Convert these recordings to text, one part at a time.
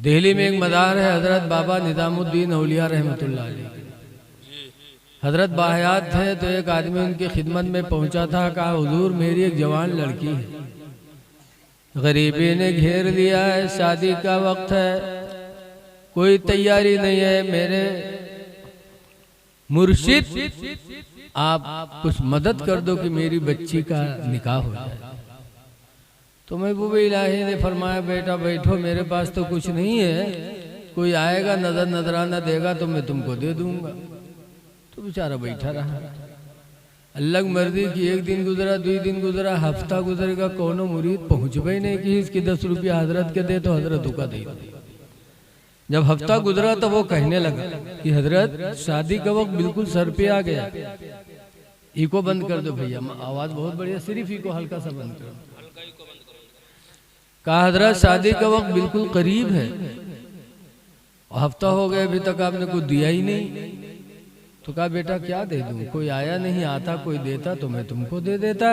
दिल्ली में एक मदार है हजरत बाबा निजामुद्दीन औलिया रहमतुल्लाह अलैह। हजरत बाहयात थे तो एक आदमी उनकी खिदमत में पहुंचा था, कहा हुजूर मेरी एक जवान लड़की है, गरीबी ने घेर लिया है, शादी का वक्त है, कोई तैयारी नहीं है, मेरे मुर्शिद आप कुछ मदद कर दो कि मेरी बच्ची का निकाह हो जाए। तो महबूब इलाही ने फरमाया बेटा बैठो, मेरे पास तो कुछ नहीं है, कोई आएगा नजराना देगा तो मैं तुमको दे दूंगा। तो बेचारा बैठा रहा। अल्लाह की मर्जी की एक दिन गुजरा, 2 दिन गुजरा, हफ्ता गुजरेगा, कोनो मुरीद पहुंच भी नहीं कि इसकी 10 रुपया हजरत के दे, तो हजरत का दे। जब हफ्ता गुजरा तो वो कहने लगा कि हजरत शादी का वक्त बिल्कुल सर पे आ गया, इको बंद कर दो भैया, आवाज बहुत बढ़िया, सिर्फ इको हल्का सा बंद करो। कहा हजरत शादी का वक्त बिल्कुल करीब है, हफ्ता हो गया अभी तक आपने कुछ दिया ही नहीं। तो कहा बेटा क्या दे दूं, कोई आया नहीं, आता कोई देता तो मैं तुमको दे देता।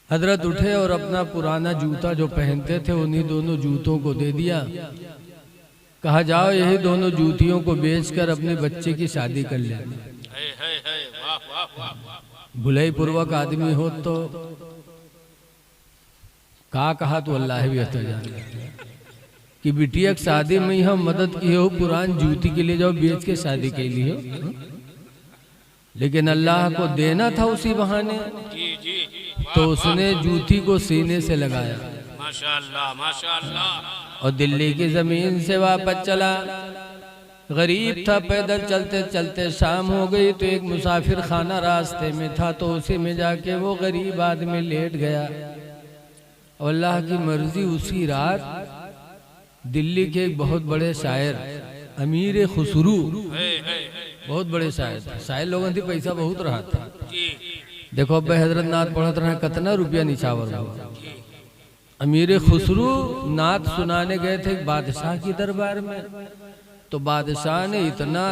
हजरत उठे और अपना पुराना जूता जो पहनते थे उन्हीं दोनों जूतों को दे दिया। कहा जाओ यही दोनों जूतियों को बेचकर अपने बच्चे की शादी कर ले। भुलाई पूर्वक आदमी हो तो कहा तो अल्लाह भी तो जाने कि बिटिया की शादी में हम मदद की हो, पुरान जूती के लिए जाओ बेच के शादी के लिए, लेकिन अल्लाह को देना था उसी बहाने, तो उसने जूती को सीने से लगाया माशाअल्लाह माशाअल्लाह, और दिल्ली की जमीन से वापस चला। गरीब था, पैदल चलते चलते शाम हो गई तो एक मुसाफिर खाना रास्ते में था, तो उसी में जाके वो गरीब आदमी लेट गया। और अल्लाह की मर्जी उसी रात दिल्ली के एक बहुत बड़े शायर अमीर खुसरू, बहुत बड़े शायर थे, शायर लोगों से पैसा बहुत रहा था। देखो अब हजरत नाथ पढ़त रहे, कितना रुपया निछावर हुआ। अमीर खुसरू नाथ सुनाने गए थे बादशाह की दरबार में, तो बादशाह ने इतना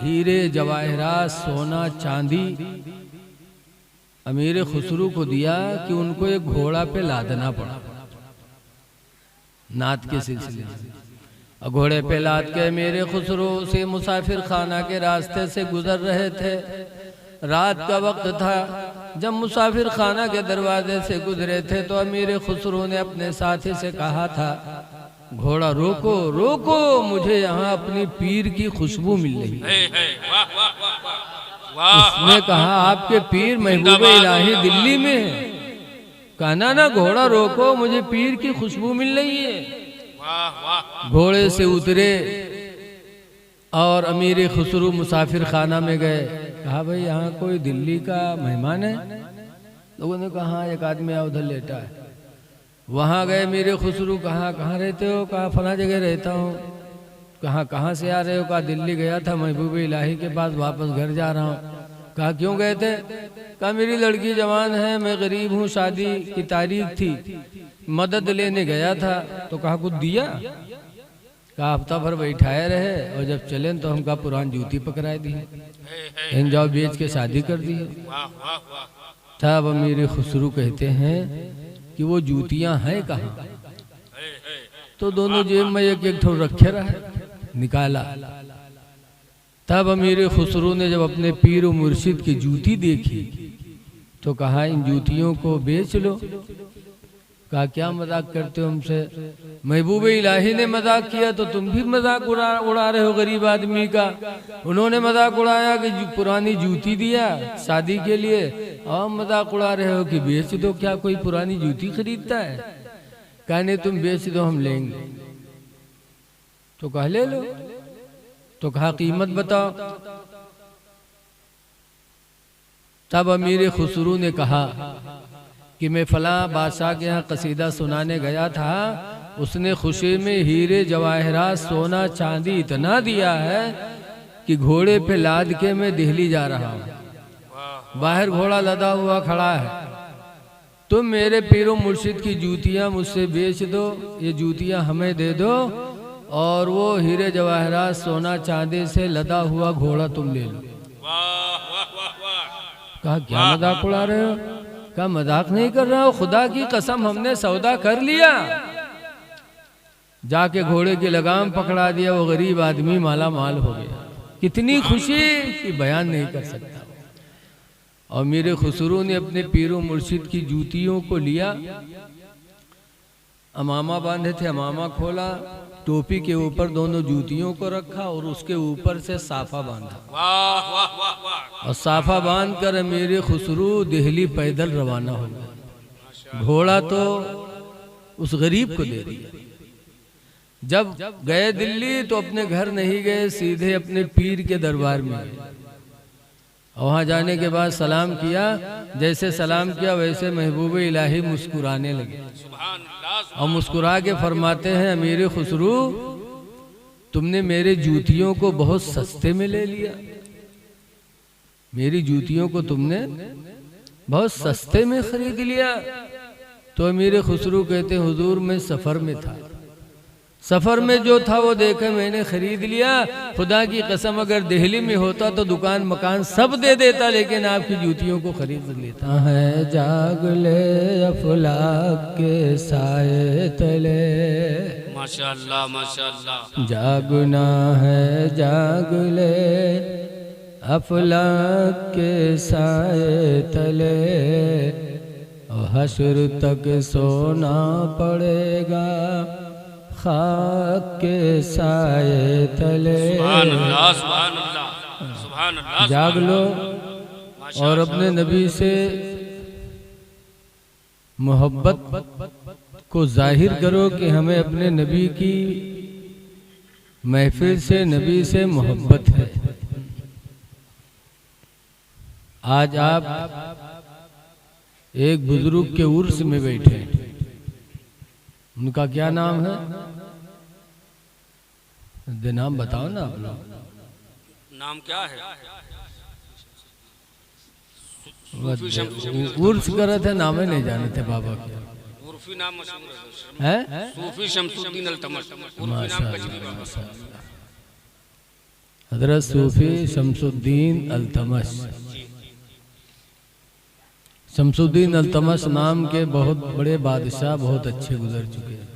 हीरे जवाहरात सोना चांदी अमीर खुसरू को दिया कि उनको एक घोड़ा पे लादना पड़ा नाथ के सिलसिले में। घोड़े पे लाद के मेरे खुसरू से मुसाफिर खाना के रास्ते से गुजर रहे थे। रात का वक्त था। जब मुसाफिर खाना के दरवाजे से गुजरे थे तो अमीर खुसरू ने अपने साथी से कहा था, घोड़ा रोको रोको, मुझे यहाँ अपनी पीर की खुशबू मिल रही है। उसने कहा आपके पीर महबूब इलाही दिल्ली में है। कहना ना घोड़ा रोको, मुझे पीर की खुशबू मिल रही है। घोड़े से उतरे और अमीर खुसरू मुसाफिर खाना में गए। कहा भाई यहाँ कोई दिल्ली का मेहमान है? लोगों ने कहा एक आदमी उधर लेटा है। वहाँ गए मेरे खुसरू, कहाँ रहते हो? कहा फला जगह रहता हूँ। कहाँ से आ रहे हो? कहा दिल्ली गया था महबूब इलाही के पास, वापस घर जा रहा हूँ। कहा क्यों गए थे? कहा मेरी लड़की जवान है, मैं गरीब हूँ, शादी की तारीख थी, मदद लेने गया था। तो कहा कुछ दिया? कहा हफ्ता भर बैठाए रहे और जब चले तो हम कहा पुरान जूती पकड़ाए दी, इन जाओ बेच के शादी कर दी। तब मेरे खुसरू कहते हैं कि वो जूतियां हैं कहाँ? तो दोनों जेब में एक ठो रखे रहे, निकाला। तब अमीर खुसरू ने जब अपने पीर और मुर्शिद की जूती देखी तो कहा इन जूतियों को बेच लो। कहा क्या मजाक करते हो हमसे? महबूब इलाही ने मजाक किया तो तुम भी मजाक उड़ा रहे हो गरीब आदमी का। उन्होंने मजाक उड़ाया कि पुरानी जूती दिया शादी के लिए, और मजाक उड़ा रहे हो कि बेच दो। क्या कोई पुरानी जूती खरीदता है? कहने तुम बेच दो हम लेंगे। तो कहा ले लो। तो कहा कीमत बताओ। तब अमीर खुसरू ने कहा कि मैं फला बादशाह के यहाँ कसीदा सुनाने गया था, उसने खुशी में हीरे जवाहरात सोना चांदी इतना दिया है कि घोड़े पे लाद के मैं दिल्ली जा रहा हूँ। बाहर घोड़ा लदा हुआ खड़ा है। तुम मेरे पीरो मुर्शिद की जूतियाँ मुझसे बेच दो, ये जूतियाँ हमें दे दो, और वो हीरे जवाहरात सोना चांदी से लदा हुआ घोड़ा तुम ले लो। कहा क्या मजाक उड़ा रहे हो? का मजाक नहीं कर रहा हूं, खुदा की कसम हमने सौदा कर लिया। जाके घोड़े की लगाम पकड़ा दिया, वो गरीब आदमी माला माल हो गया। कितनी खुशी कि बयान नहीं कर सकता। और मेरे खुसरू ने अपने पीरों मुर्शिद की जूतियों को लिया, अमामा बांधे थे, अमामा खोला, टोपी के ऊपर दोनों जूतियों को रखा और उसके ऊपर से साफा बांधा। वाह वाह वाह वाह। और साफा बांध कर मेरे खुसरू दिल्ली पैदल रवाना हो गए। घोड़ा तो उस गरीब को दे दिया। जब गए दिल्ली तो अपने घर नहीं गए, सीधे अपने पीर के दरबार में गए। वहां जाने के बाद सलाम किया, जैसे सलाम किया वैसे महबूब इलाही मुस्कुराने लगे और मुस्कुरा के फरमाते हैं, अमीर खुसरू तुमने मेरे जूतियों को बहुत सस्ते में ले लिया, मेरी जूतियों को तुमने बहुत सस्ते में खरीद लिया। तो अमीर खुसरू कहते, हुजूर मैं सफर में था, सफर में जो था वो देखे मैंने खरीद लिया। खुदा की कसम अगर दिल्ली में होता तो दुकान मकान सब दे देता, लेकिन आपकी जूतियों को खरीद लेता है। जाग ले अफलाक के साए तले, माशाअल्लाह माशाअल्लाह। जागना है जाग ले अफलाक के साए तले, हश्र तक सोना पड़ेगा खाक के साए तले। सुभान अल्लाह सुभान अल्लाह सुभान अल्लाह। जाग लो और अपने नबी से मोहब्बत को जाहिर करो कि हमें अपने नबी की महफिल से, नबी से मोहब्बत है। आज आप एक बुजुर्ग के उर्स में बैठे, उनका क्या नाम है? नाम बताओ ना आप लोग। नाम क्या है? उर्स कर रहे थे, नाम ही नहीं जाने थे बाबा के। उर्फी नाम मशहूर है, सूफी शमसुद्दीन अल्तमश। उर्फी नाम कजरी बाबा। हजरत सूफी शमसुद्दीन अल्तमश। शमसुद्दीन अल्तमश नाम के बहुत बड़े बादशाह बहुत अच्छे गुजर चुके हैं,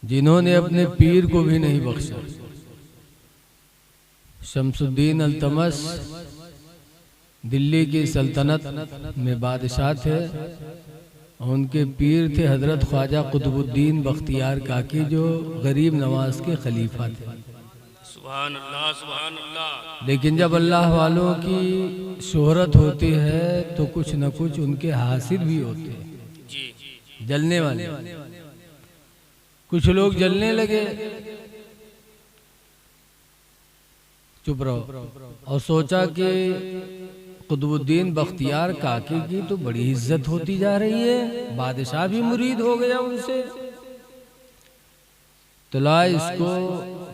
जिन्होंने अपने पीर को भी नहीं बख्शा। शमसुद्दीन अल्तमश दिल्ली की सल्तनत में बादशाह थे। उनके पीर थे हजरत ख्वाजा कुतुबुद्दीन बख्तियार काकी, जो गरीब नवाज के खलीफा थे। सुभान अल्लाह सुभान अल्लाह। लेकिन जब अल्लाह वालों की शोहरत होती है तो कुछ न कुछ उनके हासिल भी होते हैं, जलने वाले। कुछ लोग जलने लगे, चुप रहो, और सोचा कि कुतुबुद्दीन बख्तियार काकी की तो बड़ी इज्जत होती जा रही है, बादशाह भी मुरीद हो गया उनसे, तो ला इसको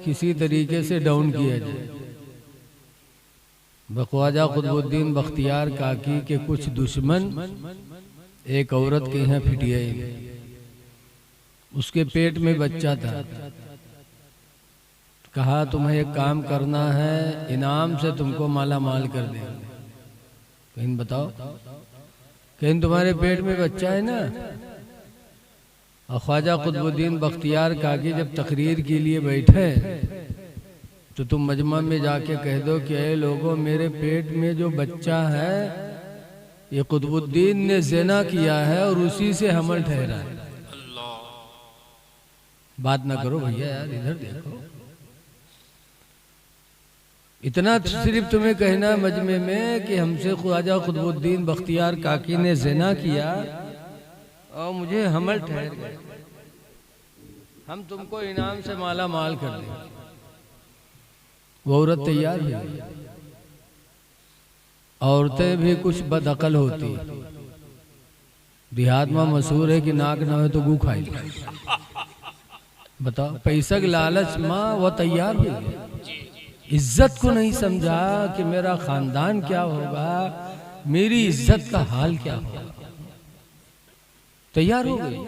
किसी तरीके से डाउन किया जाए। ख्वाजा कुतुबुद्दीन बख्तियार काकी के कुछ दुश्मन एक औरत के यहाँ फिटिया, उसके पेट में बच्चा था। कहा तुम्हें एक काम करना है, इनाम से तुमको माला माल कर देंगे। कहीं बताओ, कहीं तुम्हारे पेट में बच्चा है ना। और ख्वाजा कुतुबुद्दीन बख्तियार काकी जब तकरीर के लिए बैठे तो तुम मजमा में जाके कह दो कि ऐ लोगों, मेरे पेट में जो बच्चा है ये कुतुबुद्दीन ने ज़िना किया है और उसी से हमल ठहरा है। बात ना करो भैया यार, इधर देखो। इतना सिर्फ तुम्हें कहना मजमे में कि हमसे ख्वाजा कुतुबुद्दीन बख्तियार काकी ने ज़िना किया और मुझे हमल ठहर गए, हम तुमको इनाम से माला माल कर देंगे। वो औरत तैयार हुई। औरतें भी कुछ बदअकल होती, देहात में मशहूर है कि नाक ना हो तो गू खाई। बताओ, पैसा के लालच माँ वो तैयार हुई, इज्जत को नहीं समझा कि मेरा खानदान क्या होगा, मेरी इज्जत का हाल क्या होगा। तैयार हो गई।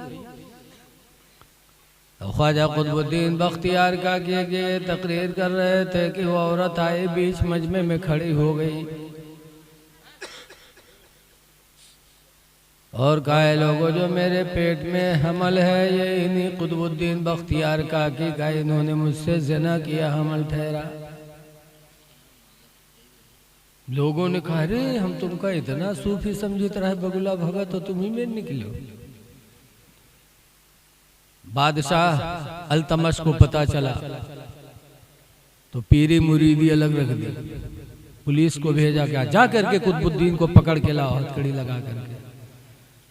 ख्वाजा कुतुबुद्दीन बख्तियार का के तकरीर कर रहे थे कि वो औरत आई, बीच मजमे में खड़ी हो गई और कहा है लोगों जो मेरे पेट में हमल है ये इन्हीं कुतुबुद्दीन बख्तियार काकी का, इन्होंने मुझसे ज़िना किया, हमल ठहरा। लोगों ने कहा रे हम तुमका इतना सूफी समझित रहे बगुला भगत, तो तुम ही में निकलो। बादशाह अल्तमश को पता चला तो पीरी मुरीदी अलग रख दी, पुलिस को भेजा, क्या जा करके कुतुबुद्दीन को पकड़ के लाओ, हथकड़ी लगा करके।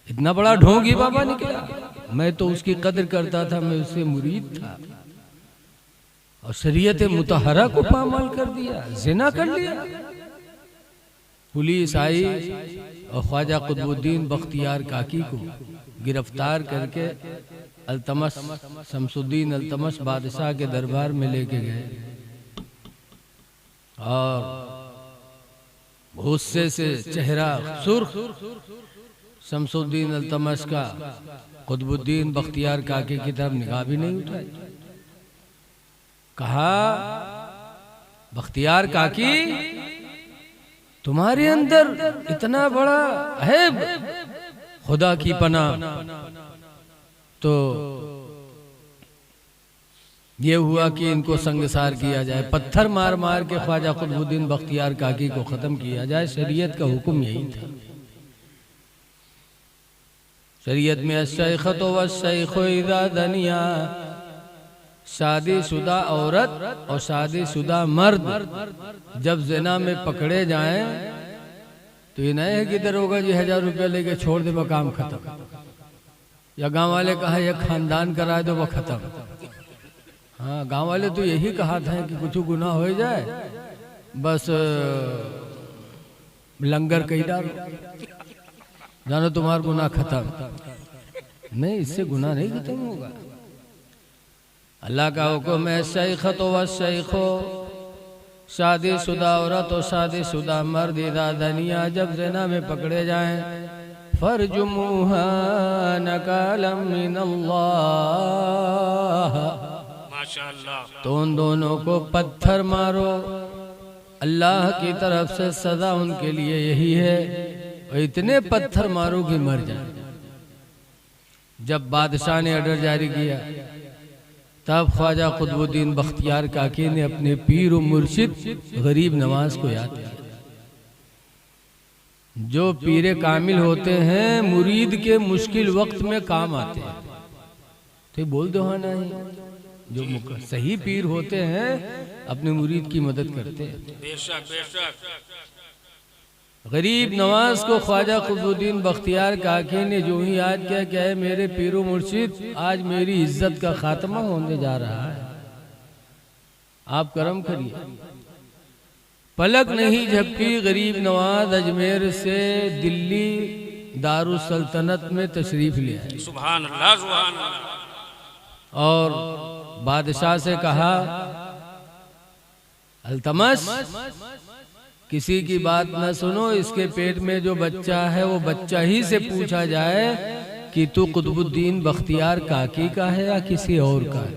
इतना बड़ा ढोंगी बाबा निकला, मैं तो उसकी कदर करता था, मैं उससे मुरीद था, और शरीयत मुतहरा को पामाल कर दिया, जिना कर लिया। पुलिस आई और ख्वाजा कुतुबुद्दीन बख्तियार काकी को गिरफ्तार करके अल्तमश शमसुद्दीन अल्तमश बादशाह के दरबार में लेके गए, और गुस्से से चेहरा सुर्ख शमसुद्दीन अल्तमश का कुतुबुद्दीन बख्तियार काकी की तरफ निगाह भी नहीं उठाई। कहा बख्तियार काकी तुम्हारे अंदर इतना बड़ा है खुदा की पनाह, तो ये हुआ कि इनको संगसार किया जाए, पत्थर मार मार के ख्वाजा कुतुबुद्दीन बख्तियार काकी को खत्म किया जाए। शरीयत का हुक्म यही था। शरीयत में अश्शैखतो वश्शैखो इज़ा दनिया, शादीशुदा औरत और शादीशुदा मर्द जब ज़िना में पकड़े जाएं तो ये नहीं है कि दरोगा जी 1000 रुपया लेके छोड़ दे, वो काम खत्म, या गांव वाले कहा ये खानदान करा दो वो खत्म। हाँ, गांव वाले तो यही कहा था कि कुछ गुनाह हो जाए बस लंगर कही डालो, जानो तुम्हारा गुनाह खत्म। नहीं, इससे गुनाह नहीं खत्म होगा। अल्लाह का हुक्म है शैखतो व शैखो, शादीशुदा औरत और शादीशुदा मर्द इज़ा दनिया जब ज़िना में पकड़े जाएं, फरजुमुहा नकालम मिनल्लाह, माशाअल्लाह, तो उन दोनों को पत्थर मारो, अल्लाह की तरफ से सजा उनके लिए यही है, और इतने पत्थर मारो कि मर जाए। जब बादशाह ने ऑर्डर जारी किया तब ख्वाजा कुतुबुद्दीन बख्तियार काकी ने अपने पीर और मुर्शिद गरीब नवाज को याद किया। जो पीरे कामिल होते हैं मुरीद के मुश्किल वक्त में काम आते हैं, तो बोल दो हाँ नहीं, जो सही पीर होते हैं अपने मुरीद की मदद करते हैं। बेशक बेशक। गरीब नवाज को ख्वाजा कुतुबुद्दीन बख्तियार काकी ने जो ही याद किया, क्या है मेरे पीरो मुर्शिद आज मेरी इज्जत का खात्मा होने जा रहा है, आप करम करिए। पलक नहीं झपकी, गरीब नवाज अजमेर से दिल्ली दारुल सल्तनत में तशरीफ ले आए। सुभान अल्लाह सुभान अल्लाह। और बादशाह से कहा अल्तमश किसी की बात न सुनो, इसके पेट में जो बच्चा है वो बच्चा ही से पूछा जाए कि तू कुतुबुद्दीन बख्तियार काकी का है या किसी और का है।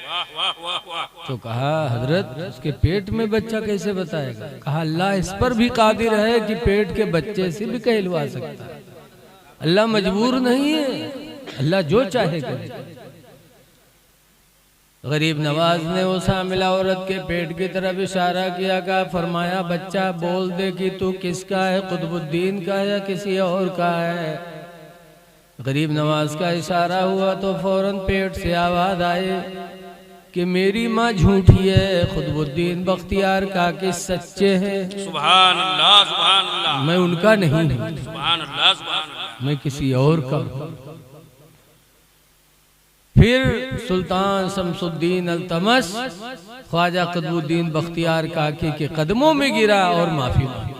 वाह वाह वाह वाह। तो कहा हजरत उसके पेट में बच्चा कैसे बताएगा? कहा अल्लाह इस पर भी कादिर है कि पेट के बच्चे से भी कहलवा सकता है, अल्लाह मजबूर नहीं है, अल्लाह जो चाहे करे। गरीब नवाज ने उस हामिला औरत के पेट की तरफ इशारा किया, कहा फरमाया बच्चा बोल दे कि तू किसका है, कुतुबुद्दीन का या किसी और का है। गरीब नवाज का इशारा हुआ तो फौरन पेट से आवाज आई कि मेरी माँ झूठी है, कुतुबुद्दीन बख्तियार काकी सच्चे हैं। सुभान अल्लाह सुभान अल्लाह। मैं उनका नहीं हूँ, सुभान अल्लाह सुभान अल्लाह। मैं किसी और का हूँ। फिर सुल्तान शमसुद्दीन अल्तमश ख्वाजा कुतुबुद्दीन बख्तियार काकी के कदमों में गिरा और माफी मांगी।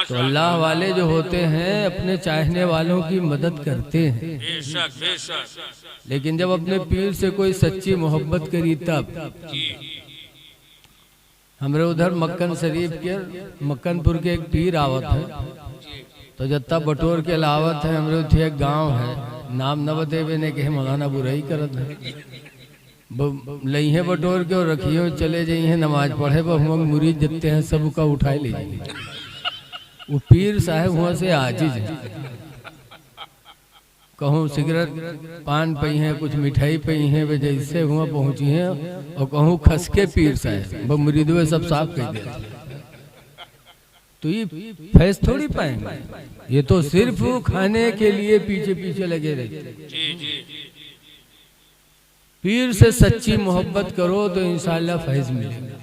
तो अल्लाह वाले जो होते हैं अपने चाहने वालों की मदद करते हैं, बेशक बेशक। लेकिन जब अपने पीर से कोई सच्ची मोहब्बत करी तब। हमारे उधर मक्कन शरीफ के मक्कनपुर के एक पीर आवत है, तो जत्ता बटोर के लावत है, हमारे उठे एक गाँव है, नाम न बतेबे ने कहे मौलाना बुराई करत है, लइहे बटोर के और रखिए चले जाइए नमाज पढ़े, हम मुरीद जितने हैं सब का उठाए ले जाइए। वो पीर साहब वहां से आजिज है। कहूँ सिगरेट पान पई हैं, कुछ मिठाई पई हैं, वे जैसे वहाँ पहुंची हैं और कहूँ खसके पीर साहब मुरीदवे सब साफ कर दिया। तो ये फैस थोड़ी पाएंगे, ये तो सिर्फ खाने के लिए पीछे पीछे लगे रहते। पीर से सच्ची मोहब्बत करो तो इंशाल्लाह फैज मिलेगा।